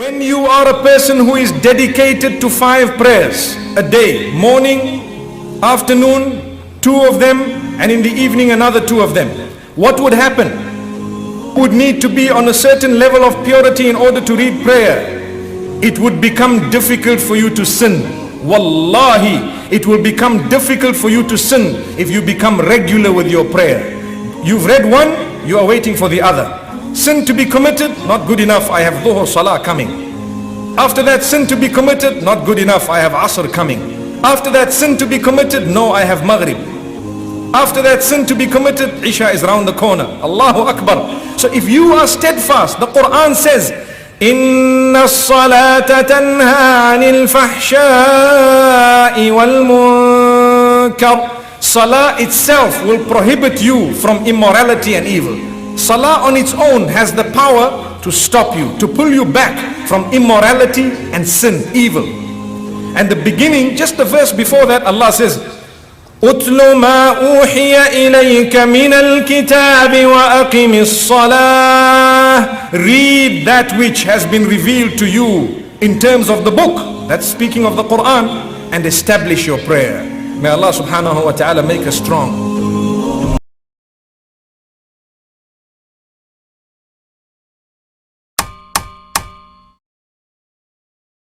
When you are a person who is dedicated to 5 prayers a day, morning, afternoon, 2 of them, and in the evening another 2 of them, what would happen? You would need to be on a certain level of purity in order to read prayer. It would become difficult for you to sin. Wallahi, it will become difficult for you to sin if you become regular with your prayer. You've read one, you are waiting for the other. Sin to be committed, not good enough, I have dhuhr salah coming. After that, sin to be committed, not good enough, I have asr coming. After that, sin to be committed, no, I have maghrib. After that, sin to be committed, isha is round the corner. Allahu Akbar. So if you are steadfast, the Quran says, إِنَّ الصَّلَاةَ تَنْهَى عَنِ الْفَحْشَاءِ وَالْمُنْكَرِ. Salah itself will prohibit you from immorality and evil. Salah on its own has the power to stop you, to pull you back from immorality and sin, evil. And the beginning, just the verse before that, Allah says, أُتْلُ مَا أُوحِيَ إِلَيْكَ مِنَ الْكِتَابِ وَأَقِمِ الصَّلَاةِ. Read that which has been revealed to you in terms of the book, that's speaking of the Quran, and establish your prayer. May Allah subhanahu wa ta'ala make us strong.